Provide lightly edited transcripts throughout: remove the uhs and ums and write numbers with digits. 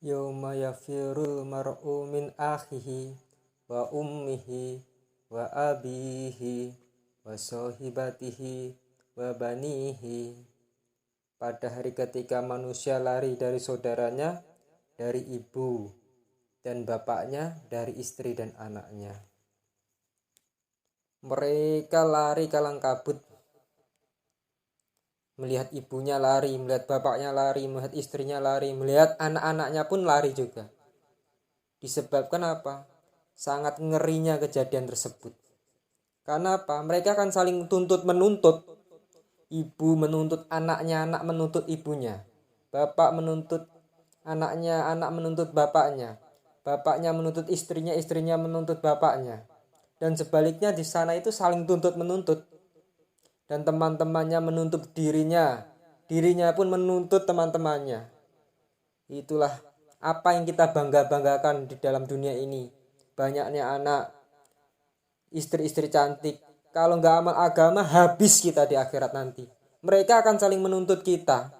Yauma yafirul mar'u min akhihi wa ummihi wa abihi wa sahibatihi wa banihi. Pada hari ketika manusia lari dari saudaranya, dari ibu dan bapaknya, dari istri dan anaknya. Mereka lari kalang kabut, melihat ibunya lari, melihat bapaknya lari, melihat istrinya lari, melihat anak-anaknya pun lari juga. Disebabkan apa? Sangat ngerinya kejadian tersebut. Karena apa? Mereka akan saling tuntut-menuntut. Ibu menuntut anaknya, anak menuntut ibunya. Bapak menuntut anaknya, anak menuntut bapaknya. Bapaknya menuntut istrinya, istrinya menuntut bapaknya. Dan sebaliknya di sana itu saling tuntut-menuntut. Dan teman-temannya menuntut dirinya. Dirinya pun menuntut teman-temannya. Itulah apa yang kita bangga-banggakan di dalam dunia ini. Banyaknya anak, istri-istri cantik. Kalau nggak amal agama, habis kita di akhirat nanti. Mereka akan saling menuntut kita.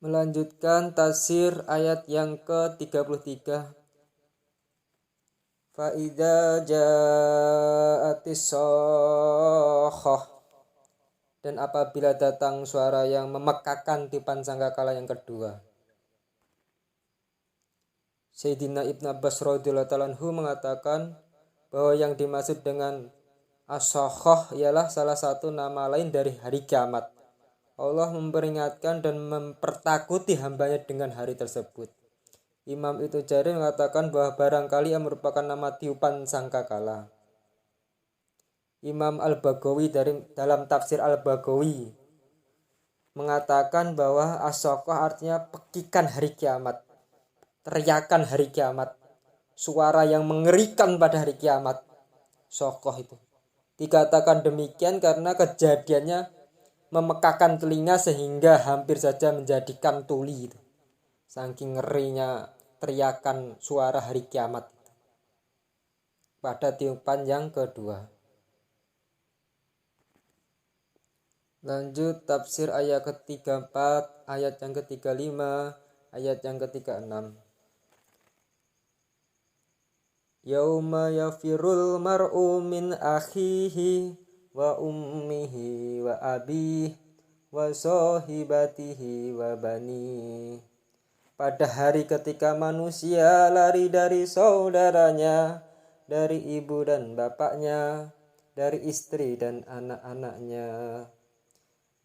Melanjutkan tafsir ayat yang ke-33. Fa'idza ja'atis shakhah. Dan apabila datang suara yang memekakan tiupan sangkakala yang kedua. Sayyidina Ibn Abbas radhiyallahu ta'ala anhu mengatakan bahwa yang dimaksud dengan as-shakhah ialah salah satu nama lain dari hari kiamat. Allah memperingatkan dan mempertakuti hambanya dengan hari tersebut. Imam Ibnu Jarir mengatakan bahwa barangkali yang merupakan nama tiupan sangkakala. Imam Al-Baghawi dalam tafsir Al-Baghawi mengatakan bahwa as-shakhah artinya pekikan hari kiamat, teriakan hari kiamat, suara yang mengerikan pada hari kiamat. Shakhah itu dikatakan demikian karena kejadiannya memekakan telinga sehingga hampir saja menjadikan tuli. Saking ngerinya teriakan suara hari kiamat pada tiupan yang kedua. Lanjut tafsir ayat ke-34, ayat yang ke-35, ayat yang ke-36. Yauma yafirul mar'u min akhihi wa ummihi wa abihi wa sahibatihi wa bani. Pada hari ketika manusia lari dari saudaranya, dari ibu dan bapaknya, dari istri dan anak-anaknya.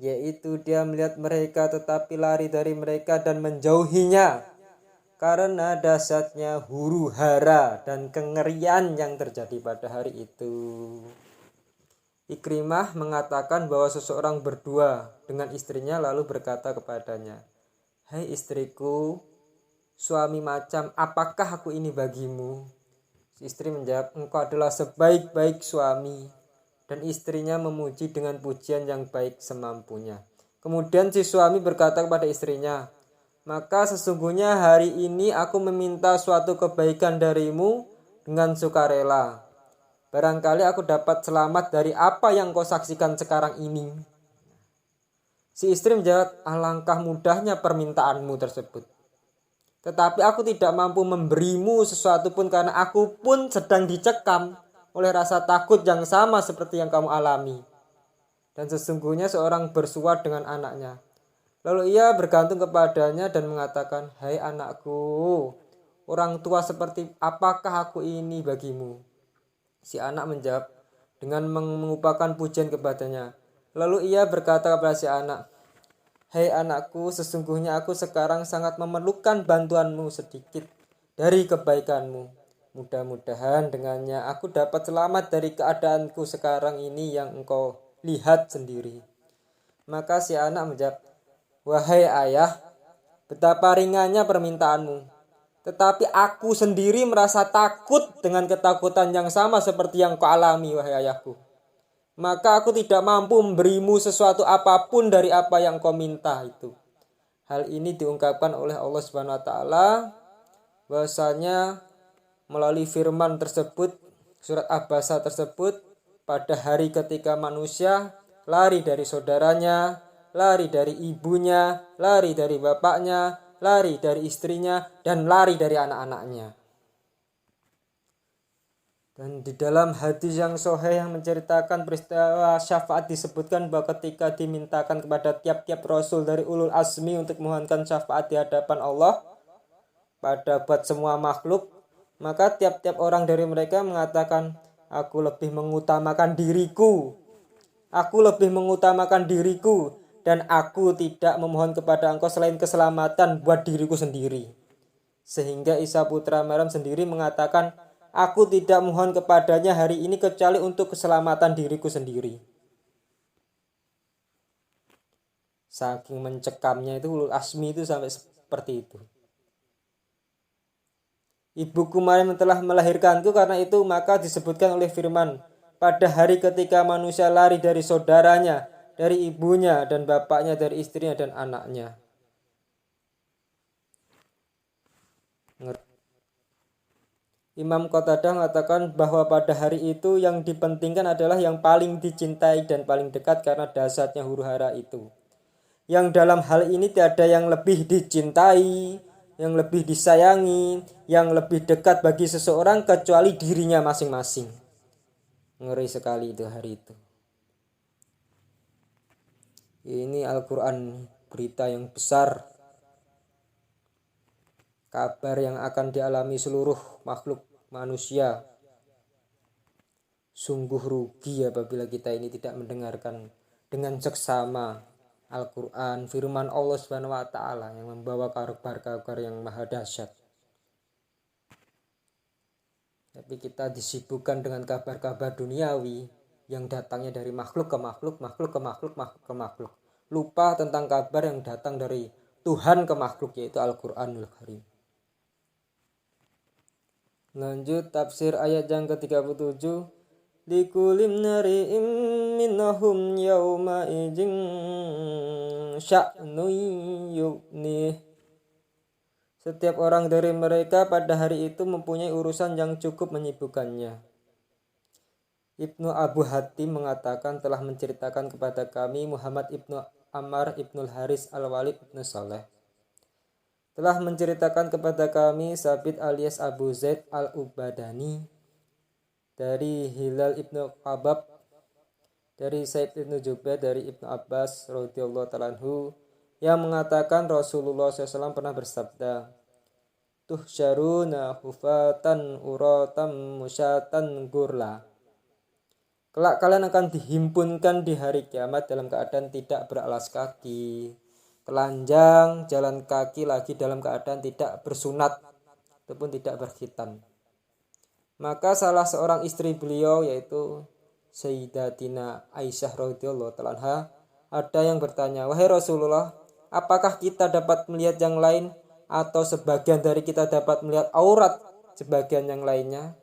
Yaitu dia melihat mereka tetapi lari dari mereka dan menjauhinya. Karena dahsyatnya huru hara dan kengerian yang terjadi pada hari itu. Ikrimah mengatakan bahwa seseorang berdua dengan istrinya lalu berkata kepadanya, "Hai istriku, suami macam apakah aku ini bagimu?" Si istri menjawab, "Engkau adalah sebaik-baik suami." Dan istrinya memuji dengan pujian yang baik semampunya. Kemudian si suami berkata kepada istrinya, "Maka sesungguhnya hari ini aku meminta suatu kebaikan darimu dengan sukarela. Barangkali aku dapat selamat dari apa yang kau saksikan sekarang ini." Si istri menjawab, "Alangkah mudahnya permintaanmu tersebut. Tetapi aku tidak mampu memberimu sesuatu pun karena aku pun sedang dicekam oleh rasa takut yang sama seperti yang kamu alami. Dan sesungguhnya seorang bersuara dengan anaknya. Lalu ia bergantung kepadanya dan mengatakan, 'Hai anakku, orang tua seperti apakah aku ini bagimu?' Si anak menjawab dengan mengucapkan pujian kepadanya. Lalu ia berkata kepada si anak, 'Hai anakku, sesungguhnya aku sekarang sangat memerlukan bantuanmu sedikit dari kebaikanmu. Mudah-mudahan dengannya aku dapat selamat dari keadaanku sekarang ini yang engkau lihat sendiri.' Maka si anak menjawab, 'Wahai ayah, betapa ringannya permintaanmu. Tetapi aku sendiri merasa takut dengan ketakutan yang sama seperti yang kau alami, wahai ayahku. Maka aku tidak mampu memberimu sesuatu apapun dari apa yang kau minta itu.' Hal ini diungkapkan oleh Allah Subhanahu wa taala bahwasanya melalui firman tersebut, surat Abasa tersebut, pada hari ketika manusia lari dari saudaranya, lari dari ibunya, lari dari bapaknya, lari dari istrinya, dan lari dari anak-anaknya. Dan di dalam hadis yang sahih yang menceritakan peristiwa syafaat disebutkan bahwa ketika dimintakan kepada tiap-tiap rasul dari ulul azmi untuk memohonkan syafaat di hadapan Allah pada buat semua makhluk, maka tiap-tiap orang dari mereka mengatakan, aku lebih mengutamakan diriku, dan aku tidak memohon kepada engkau selain keselamatan buat diriku sendiri. Sehingga Isa putra Maryam sendiri mengatakan, aku tidak mohon kepadanya hari ini kecuali untuk keselamatan diriku sendiri. Saking mencekamnya itu ulul azmi itu sampai seperti itu. Ibuku Maryam telah melahirkanku, karena itu maka disebutkan oleh firman, pada hari ketika manusia lari dari saudaranya, dari ibunya dan bapaknya, dari istrinya dan anaknya. Imam Qatadah mengatakan bahwa pada hari itu yang dipentingkan adalah yang paling dicintai dan paling dekat karena dahsyatnya huru-hara itu. Yang dalam hal ini tiada yang lebih dicintai, yang lebih disayangi, yang lebih dekat bagi seseorang kecuali dirinya masing-masing. Ngeri sekali itu hari itu. Ini Al-Quran, berita yang besar, kabar yang akan dialami seluruh makhluk manusia. Sungguh rugi apabila kita ini tidak mendengarkan dengan seksama Al-Quran, firman Allah Subhanahu wa Ta'ala yang membawa kabar-kabar yang maha dahsyat. Tapi kita disibukkan dengan kabar-kabar duniawi yang datangnya dari makhluk ke makhluk, makhluk ke makhluk, makhluk ke makhluk. Lupa tentang kabar yang datang dari Tuhan ke makhluk, yaitu Al-Quranul Karim. Lanjut tafsir ayat yang ke-37. Likulim nari'im minnahum yawma ijin sya'nu yu'nih. Setiap orang dari mereka pada hari itu mempunyai urusan yang cukup menyibukkannya. Ibnu Abu Hatim mengatakan telah menceritakan kepada kami Muhammad ibnu Ammar ibnul Haris al-Walid ibnu Saleh. Telah menceritakan kepada kami Sabit alias Abu Zaid al-Ubadani dari Hilal ibnu Qabab, dari Said ibnu Jubair, dari Ibnu Abbas radhiyallahu ta'ala anhu, yang mengatakan Rasulullah SAW pernah bersabda, tuhsyaruna hufatan uratan musyatan gurla. Kelak kalian akan dihimpunkan di hari kiamat dalam keadaan tidak beralas kaki, telanjang, jalan kaki lagi dalam keadaan tidak bersunat ataupun tidak berkhitan. Maka salah seorang istri beliau, yaitu Sayyidatina Aisyah radhiyallahu ta'ala anha, ada yang bertanya, wahai Rasulullah, apakah kita dapat melihat yang lain atau sebagian dari kita dapat melihat aurat sebagian yang lainnya?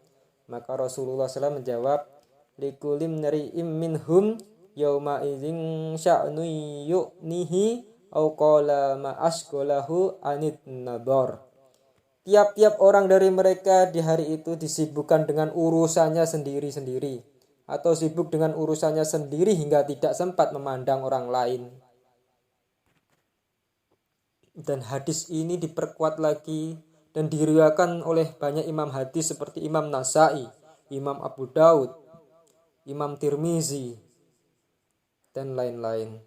Maka Rasulullah SAW menjawab, likulim nari'im minhum yawma idzin sya'nu yu'nihi au qala ma asgolahu anid nador. Tiap-tiap orang dari mereka di hari itu disibukkan dengan urusannya sendiri-sendiri, atau sibuk dengan urusannya sendiri hingga tidak sempat memandang orang lain. Dan hadis ini diperkuat lagi dan diriwayatkan oleh banyak imam hadis seperti Imam Nasai, Imam Abu Daud, Imam Tirmizi, dan lain-lain.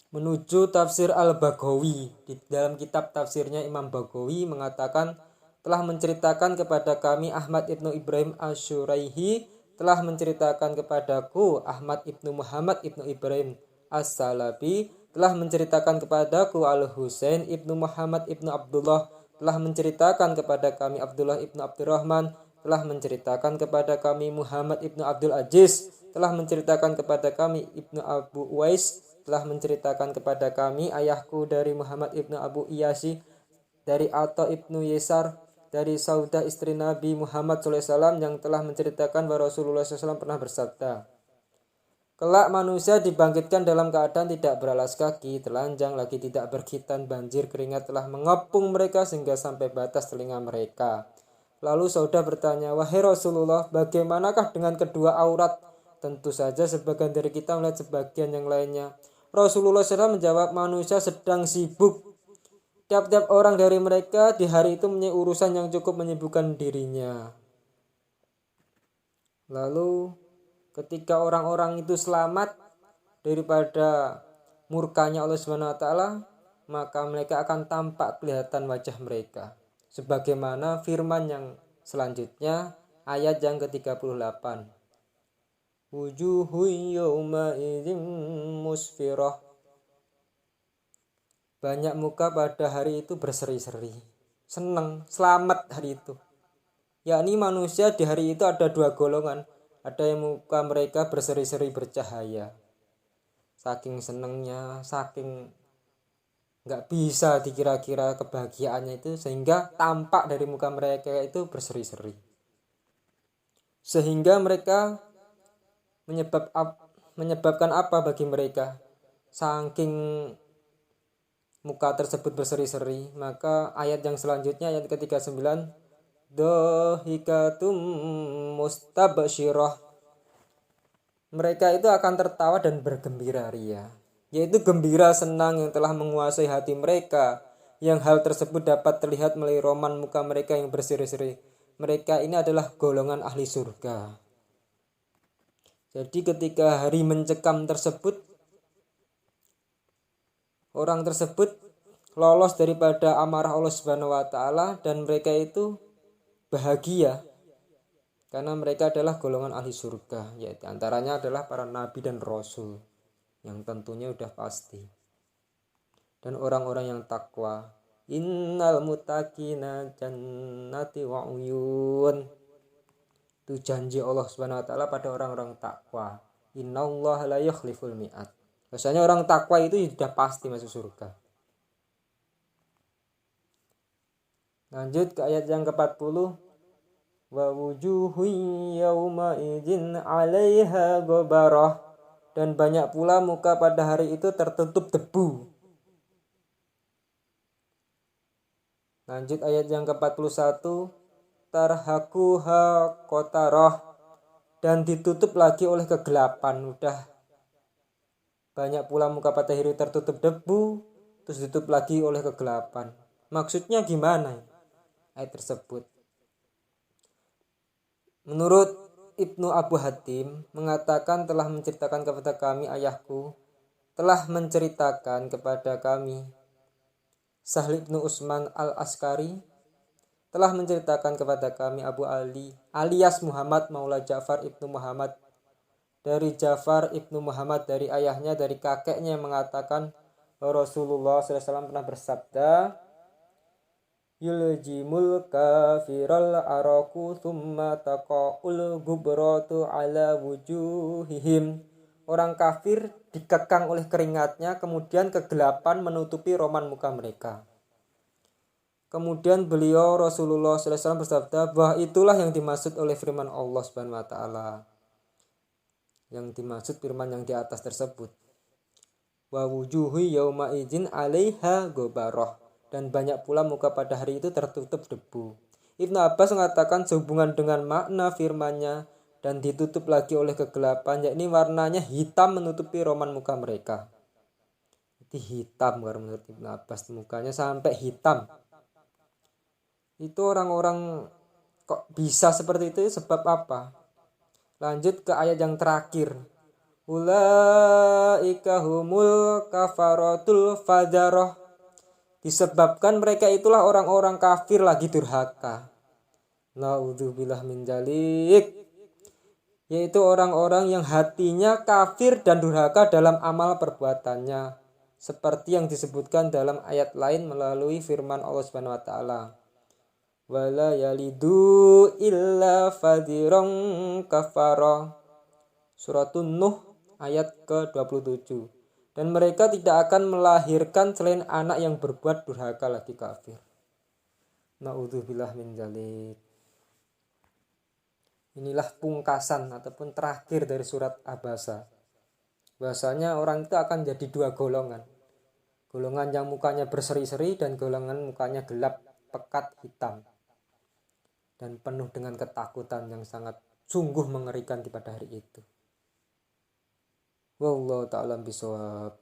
Menuju tafsir Al-Baghawi, di dalam kitab tafsirnya Imam Baghawi mengatakan, telah menceritakan kepada kami Ahmad ibnu Ibrahim Asyuraihi, telah menceritakan kepadaku Ahmad ibnu Muhammad ibnu Ibrahim As-Salabi, telah menceritakan kepadaku Al-Husain ibnu Muhammad ibnu Abdullah, telah menceritakan kepada kami Abdullah ibnu Abdurrahman, telah menceritakan kepada kami Muhammad ibnu Abdul Aziz, telah menceritakan kepada kami Ibnu Abu Uwais, telah menceritakan kepada kami ayahku dari Muhammad ibnu Abu Iyasi, dari Atha ibnu Yesar, dari Saudah istri Nabi Muhammad SAW, yang telah menceritakan bahwa Rasulullah SAW pernah bersabda, kelak manusia dibangkitkan dalam keadaan tidak beralas kaki, telanjang, lagi tidak berkhitan, banjir keringat telah mengepung mereka sehingga sampai batas telinga mereka. Lalu Saudah bertanya, wahai Rasulullah, bagaimanakah dengan kedua aurat? Tentu saja sebagian dari kita melihat sebagian yang lainnya. Rasulullah SAW menjawab, manusia sedang sibuk. Tiap-tiap orang dari mereka di hari itu punya urusan yang cukup menyibukkan dirinya. Lalu ketika orang-orang itu selamat daripada murkanya Allah Subhanahu wa taala, maka mereka akan tampak kelihatan wajah mereka. Sebagaimana firman yang selanjutnya, ayat yang ke-38. Wujuhu yawma idzin musfirah. Banyak muka pada hari itu berseri-seri, senang, selamat hari itu. Yakni manusia di hari itu ada dua golongan. Ada yang muka mereka berseri-seri bercahaya, saking senangnya, saking nggak bisa dikira-kira kebahagiaannya itu, sehingga tampak dari muka mereka itu berseri-seri. Sehingga mereka menyebabkan apa bagi mereka? Saking muka tersebut berseri-seri, maka ayat yang selanjutnya, ayat ke-39, dohikatum mustabsyirah. Mereka itu akan tertawa dan bergembira ria, yaitu gembira senang yang telah menguasai hati mereka, yang hal tersebut dapat terlihat melalui roman muka mereka yang berseri-seri. Mereka ini adalah golongan ahli surga. Jadi ketika hari mencekam tersebut, orang tersebut lolos daripada amarah Allah Subhanahu wa taala dan mereka itu bahagia karena mereka adalah golongan ahli surga, yaitu antaranya adalah para nabi dan rasul yang tentunya udah pasti, dan orang-orang yang takwa. Innal muttaqina jannati wa uyun. Itu janji Allah Subhanahu wa taala pada orang-orang takwa. Innallaha la yukhliful mi'ad. Biasanya orang takwa itu sudah pasti masuk surga. Lanjut ke ayat yang ke-40. Wa wujuhun yawma idzin 'alaiha ghabarah. Dan banyak pula muka pada hari itu tertutup debu. Lanjut ayat yang ke-41. Tarhaquha qatarah. Dan ditutup lagi oleh kegelapan. Udah banyak pula muka pada hari tertutup debu, terus ditutup lagi oleh kegelapan. Maksudnya gimana ayat tersebut? Menurut Ibnu Abu Hatim mengatakan, telah menceritakan kepada kami ayahku, telah menceritakan kepada kami Sahl ibnu Utsman al-Askari, telah menceritakan kepada kami Abu Ali alias Muhammad Maula Ja'far ibnu Muhammad, dari Ja'far ibnu Muhammad dari ayahnya dari kakeknya, yang mengatakan Rasulullah SAW pernah bersabda, yuljimul kafiral araku thumma taqaul gubratu ala wujuhihim. Orang kafir dikekang oleh keringatnya, kemudian kegelapan menutupi roman muka mereka. Kemudian beliau Rasulullah SAW bersabda bahwa itulah yang dimaksud oleh firman Allah Subhanahu wa taala. Yang dimaksud firman yang di atas tersebut. Wa wujuhu yauma idzin 'alaiha ghabarah. Dan banyak pula muka pada hari itu tertutup debu. Ibnu Abbas mengatakan sehubungan dengan makna firmannya dan ditutup lagi oleh kegelapan, yakni warnanya hitam menutupi roman muka mereka. Itu hitam karena menurut Ibnu Abbas, mukanya sampai hitam. Itu orang-orang kok bisa seperti itu, sebab apa? Lanjut ke ayat yang terakhir. Ulaika humul kafaratul fajarah. Disebabkan mereka itulah orang-orang kafir lagi durhaka. Naudzubillah min dzalik. Yaitu orang-orang yang hatinya kafir dan durhaka dalam amal perbuatannya, seperti yang disebutkan dalam ayat lain melalui firman Allah Subhanahu wa taala. Wala yalidu illa fadiron kafara. Suratun Nuh ayat ke-27. Dan mereka tidak akan melahirkan selain anak yang berbuat durhaka lagi kafir. Naudzubillah min dzalik. Inilah pungkasan ataupun terakhir dari surat Abasa. Bahasanya orang itu akan jadi dua golongan. Golongan yang mukanya berseri-seri dan golongan mukanya gelap, pekat, hitam. Dan penuh dengan ketakutan yang sangat sungguh mengerikan di pada hari itu. Wallahu ta'ala bishawab.